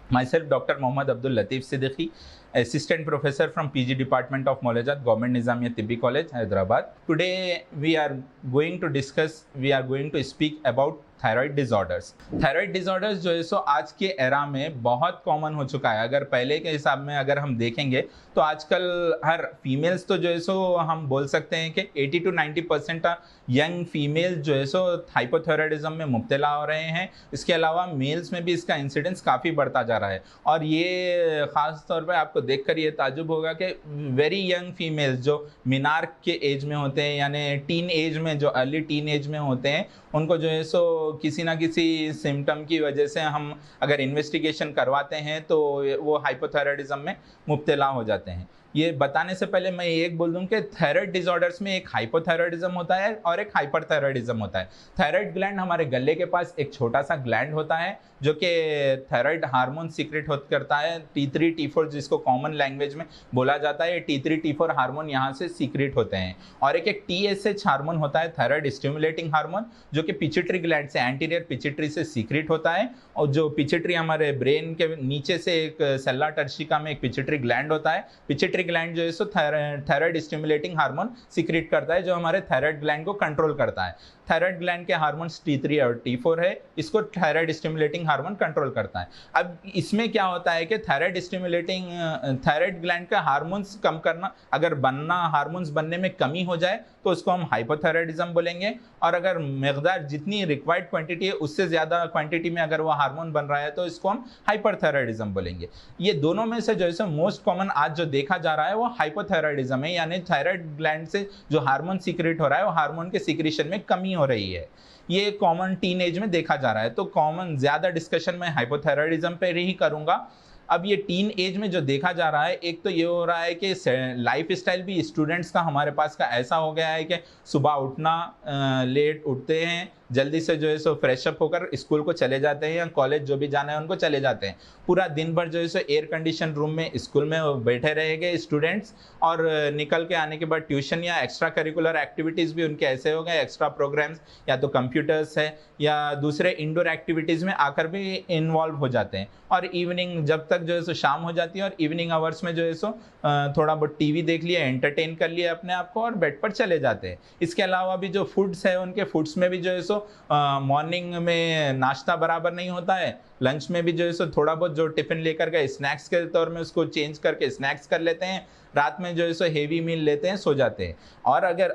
Myself, Dr. Mohammad Abdul Latif Siddiqui, Assistant Professor from PG Department of Molajat, Government Nizamiya Tibbi College, Hyderabad. Today, we are going to speak about thyroid disorders. Thyroid disorders जो है सो आज के era में बहुत common हो चुका है। अगर पहले के हिसाब में अगर हम देखेंगे तो आजकल हर फीमेल्स तो जो है सो हम बोल सकते हैं कि 80 to 90% यंग फीमेल जो है सो हाइपोथायराइडिज्म में मुब्तला हो रहे हैं। इसके अलावा मेल्स में भी इसका इंसिडेंस काफ़ी बढ़ता जा रहा है और ये ख़ास तौर पे आपको देखकर ये ताजुब होगा कि वेरी यंग फीमेल्स जो मीनार के एज में होते हैं, यानी टीन एज में, जो अर्ली टीन एज में होते हैं, उनको जो है सो किसी ना किसी सिम्टम की वजह से हम अगर इन्वेस्टिगेशन करवाते हैं तो वो हाइपोथायराइडिज्म में मुब्तला हो जाते हैं। ये बताने से पहले मैं एक बोल दूं कि थायराइड डिसऑर्डर्स में एक हाइपोथायराइडिज्म होता है और एक हाइपरथायराइडिज्म होता है। थायराइड ग्लैंड हमारे गले के पास एक छोटा सा ग्लैंड होता है जो कि थायराइड हार्मोन सीक्रेट करता है, T3 T4 जिसको कॉमन लैंग्वेज में बोला जाता है। T3 T4 हार्मोन यहाँ से सीक्रेट होते हैं और एक TSH हार्मोन होता है, थायराइड स्टिमुलेटिंग हार्मोन, जो कि पिट्यूटरी ग्लैंड से, एंटीरियर पिट्यूटरी से सीक्रेट होता है। और जो पिट्यूटरी हमारे ब्रेन के नीचे से एक सेल्ला टर्शिका में एक पिट्यूटरी ग्लैंड होता है। पिट्यूटरी ग्लैंड जो है सो थायराइड स्टिमुलेटिंग हार्मोन सीक्रेट करता है जो हमारे थायराइड ग्लैंड को कंट्रोल करता है। थायराइड ग्लैंड के हार्मोन्स T3 और T4 है, इसको थायराइड स्टिमुलेटिंग हार्मोन कंट्रोल करता है। अब इसमें क्या होता है कि थायराइड ग्लैंड का हार्मोन्स कम करना, अगर हार्मोन्स बनने में कमी हो जाए तो उसको हम हाइपोथायराइडिज्म बोलेंगे, और अगर मकदार जितनी रिक्वायर्ड क्वांटिटी है उससे ज़्यादा क्वांटिटी में अगर वो हार्मोन बन रहा है तो इसको हम हाइपरथायराइडिज्म बोलेंगे। ये दोनों में से जो है मोस्ट कॉमन आज जो देखा जा रहा है वो हाइपोथायराइडिज्म है, यानी थायराइड ग्लैंड से जो हार्मोन सीक्रेट हो रहा है वो हार्मोन के सीक्रेशन में कमी हो रही है। ये कॉमन टीन एज में देखा जा रहा है। तो कॉमन ज़्यादा डिस्कशन मैं हाइपोथायराइडिज्म पे ही करूँगा। अब ये टीन एज में जो देखा जा रहा है, एक तो ये हो रहा है कि लाइफ स्टाइल भी स्टूडेंट्स का हमारे पास का ऐसा हो गया है कि सुबह उठना, लेट उठते हैं, जल्दी से जो है सो फ्रेशअप होकर स्कूल को चले जाते हैं या कॉलेज जो भी जाना है उनको चले जाते हैं। पूरा दिन भर जो है सो एयर कंडीशन रूम में स्कूल में बैठे रहेंगे स्टूडेंट्स, और निकल के आने के बाद ट्यूशन या एक्स्ट्रा करिकुलर एक्टिविटीज़ भी उनके ऐसे हो गए, एक्स्ट्रा प्रोग्राम्स या तो कंप्यूटर्स है या दूसरे इंडोर एक्टिविटीज़ में आकर भी इन्वॉल्व हो जाते हैं। और इवनिंग जब तक जो है सो शाम हो जाती है और इवनिंग आवर्स में जो है सो थोड़ा बहुत टीवी देख लिया, एंटरटेन कर लिया अपने आप को और बेड पर चले जाते हैं। इसके अलावा भी जो फूड्स है उनके फूड्स में भी जो है सो मॉर्निंग में नाश्ता बराबर नहीं होता है, लंच में भी जो है सो थोड़ा बहुत जो टिफिन लेकर गए स्नैक्स के तौर में उसको चेंज करके स्नैक्स कर लेते हैं, रात में जो है सो हेवी मील लेते हैं, सो जाते हैं।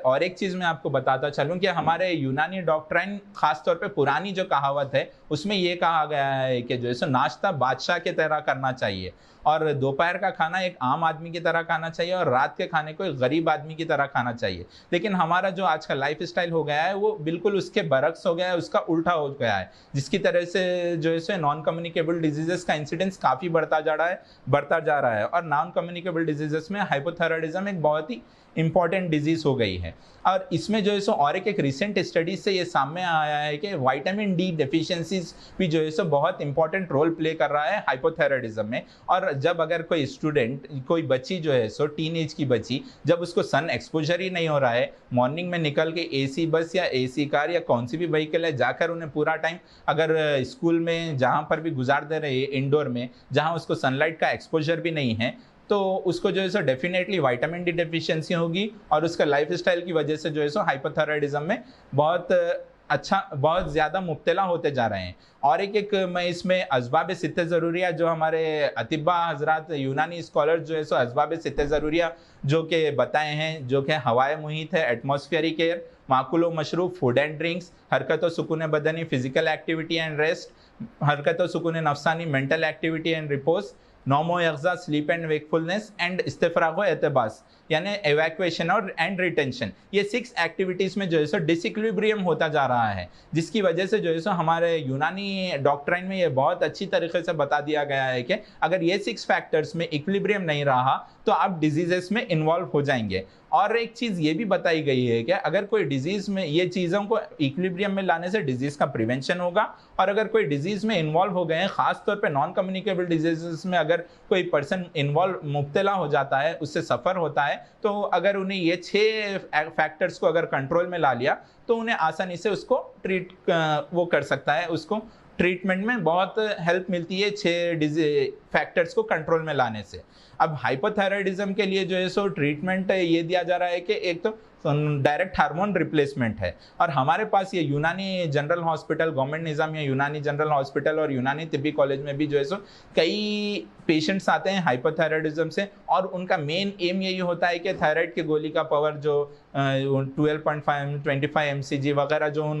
और एक चीज़ मैं आपको बताता चलूँ कि हमारे यूनानी डॉक्ट्राइन, खासतौर पे पुरानी जो कहावत है उसमें ये कहा गया है कि जो है सो नाश्ता बादशाह की तरह करना चाहिए और दोपहर का खाना एक आम आदमी की तरह खाना चाहिए और रात के खाने को एक गरीब आदमी की तरह खाना चाहिए। लेकिन हमारा जो आज का लाइफ स्टाइल हो गया है वो बिल्कुल उसके बरक्स हो गया है, उसका उल्टा हो गया है, जिसकी तरह से जो है नॉन कम्युनिकेबल डिजीजेस का इंसिडेंस काफ़ी बढ़ता जा रहा है और नॉन कम्युनिकेबल डिजीजेस में हाइपोथायराइडिज्म एक बहुत ही इंपॉर्टेंट डिजीज हो गई है। और इसमें जो है सो और एक रिसेंट स्टडीज से ये सामने आया है कि विटामिन डी डेफिशिएंसीज भी जो है सो बहुत इंपॉर्टेंट रोल प्ले कर रहा है हाइपोथायराइडिज्म में। और जब अगर कोई स्टूडेंट, कोई बच्ची जो है सो टीन एज की बच्ची, जब उसको सन एक्सपोजर ही नहीं हो रहा है, मॉर्निंग में निकल के एसी बस या एसी कार या कौन सी भी व्हीकल है जाकर उन्हें पूरा टाइम अगर स्कूल में जहाँ पर भी गुजार दे रहे हैं इंडोर में, जहाँ उसको सनलाइट का एक्सपोजर भी नहीं है, तो उसको जो है so definitely vitamin D deficiency होगी और उसका लाइफस्टाइल की वजह से जो है सो हाइपोथायराइडिज्म में बहुत ज़्यादा मुब्तला होते जा रहे हैं। और एक मैं इसमें असबाब सित्ते ज़रूरिया, जो हमारे अतिबा हजरात यूनानी स्कॉलर जो है सो असबाब सित्ते ज़रूरिया जो कि बताए हैं, जो कि हवाए मुहित है, एटमॉस्फेरिक एयर, माकुलो मशरूब, फूड एंड ड्रिंक्स, हरकत व सुकून बदनी, फिजिकल एक्टिविटी एंड रेस्ट, हरकत व सुकून नफसानी, मेंटल एक्टिविटी एंड रिपोज, नौमो यगजा, स्लीप एंड वेकफुलनेस एंड इस्तेफरागो एतबास, यानी एवैक्यूएशन और एंड रिटेंशन। ये 6 एक्टिविटीज़ में जो है सो डिसइक्विलिब्रियम होता जा रहा है, जिसकी वजह से जो है सो हमारे यूनानी डॉक्ट्राइन में ये बहुत अच्छी तरीके से बता दिया गया है कि अगर ये 6 फैक्टर्स में इक्विलिब्रियम नहीं रहा तो आप डिजीजेस में इन्वॉल्व हो जाएंगे। और एक चीज़ ये भी बताई गई है कि अगर कोई डिजीज़ में ये चीज़ों को इक्विलिब्रियम में लाने से डिजीज़ का प्रिवेंशन होगा, और अगर कोई डिजीज़ में इन्वॉल्व हो गए हैं, खासतौर पे नॉन कम्युनिकेबल डिजीज़ में अगर कोई पर्सन मुब्तला हो जाता है, उससे सफ़र होता है, तो अगर उन्हें ये 6 फैक्टर्स को अगर कंट्रोल में ला लिया तो उन्हें आसानी से उसको ट्रीट वो कर सकता है, उसको ट्रीटमेंट में बहुत हेल्प मिलती है 6 फैक्टर्स को कंट्रोल में लाने से। अब हाइपोथायराइडिज्म के लिए जो है सो ट्रीटमेंट ये दिया जा रहा है कि एक तो डायरेक्ट हार्मोन रिप्लेसमेंट है, और हमारे पास ये यूनानी जनरल हॉस्पिटल, गवर्नमेंट निज़ाम या यूनानी जनरल हॉस्पिटल और यूनानी तिब्बी कॉलेज में भी जो है सो कई पेशेंट्स आते हैं हाइपोथायराइडिज्म से, और उनका मेन एम यही होता है कि थायराइड की गोली का पावर जो 12.5 25 mcg वगैरह जो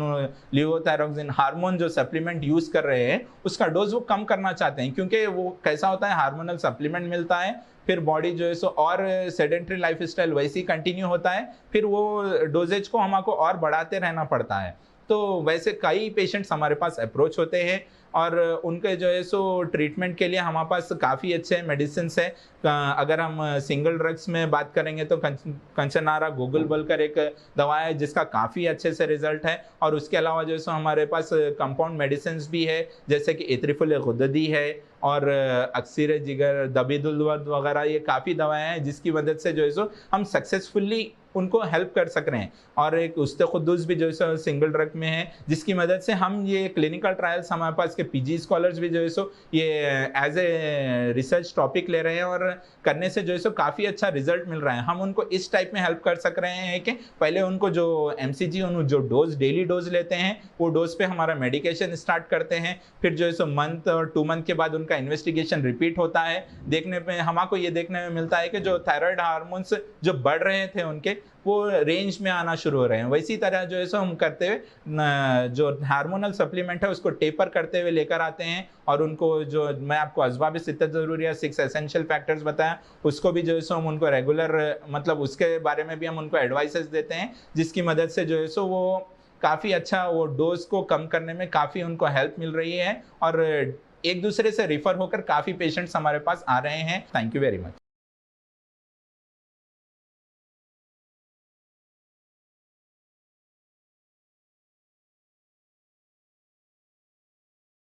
लिवोथायरोक्सिन हार्मोन जो सप्लीमेंट यूज कर रहे हैं उसका डोज वो कम करना चाहते हैं, क्योंकि वो कैसा होता है हार्मोनल सप्लीमेंट मिलता है, फिर बॉडी जो है सो और सेडेंट्री लाइफस्टाइल वैसे ही कंटिन्यू होता है, फिर वो डोजेज को हमको और बढ़ाते रहना पड़ता है। तो वैसे कई पेशेंट्स हमारे पास अप्रोच होते हैं, और उनके जो है सो ट्रीटमेंट के लिए हमारे पास काफ़ी अच्छे मेडिसिन है। अगर हम सिंगल ड्रग्स में बात करेंगे तो कंचनारा गूगल बोलकर एक दवा है जिसका काफ़ी अच्छे से रिजल्ट है, और उसके अलावा जो है सो हमारे पास कंपाउंड मेडिसिन भी है, जैसे कि इत्रिफुल गुददी है और अक्सीर जिगर, दबिदुल्वर्द वगैरह, ये काफ़ी दवाएं हैं जिसकी मदद से जो है सो हम सक्सेसफुली उनको हेल्प कर सक रहे हैं। और एक उस्ते खुद्दूस भी जो है सिंगल ड्रग में है, जिसकी मदद से हम ये क्लिनिकल ट्रायल्स हमारे पास के पीजी स्कॉलर्स भी जो है सो ये एज ए रिसर्च टॉपिक ले रहे हैं, और करने से जो है सो काफ़ी अच्छा रिजल्ट मिल रहा है। हम उनको इस टाइप में हेल्प कर सक रहे हैं कि पहले उनको जो MCG जो डोज डेली डोज लेते हैं वो डोज पे हमारा मेडिकेशन स्टार्ट करते हैं, फिर जो है सो मंथ और 2 मंथ के बाद उनका इन्वेस्टिगेशन रिपीट होता है। देखने में हमको ये देखने में मिलता है कि जो थायराइड हार्मोन्स जो बढ़ रहे थे उनके वो रेंज में आना शुरू हो रहे हैं। वैसी तरह जो है सो हम करते हुए जो हार्मोनल सप्लीमेंट है उसको टेपर करते हुए लेकर आते हैं, और उनको जो मैं आपको असबाब सित्तत ज़रूरिया 6 एसेंशियल फैक्टर्स बताया उसको भी जो है सो हम उनको रेगुलर मतलब उसके बारे में भी हम उनको एडवाइसेस देते हैं, जिसकी मदद से जो है सो वो काफ़ी अच्छा वो डोज को कम करने में काफ़ी उनको हेल्प मिल रही है, और एक दूसरे से रिफर होकर काफ़ी पेशेंट्स हमारे पास आ रहे हैं। Thank you very much.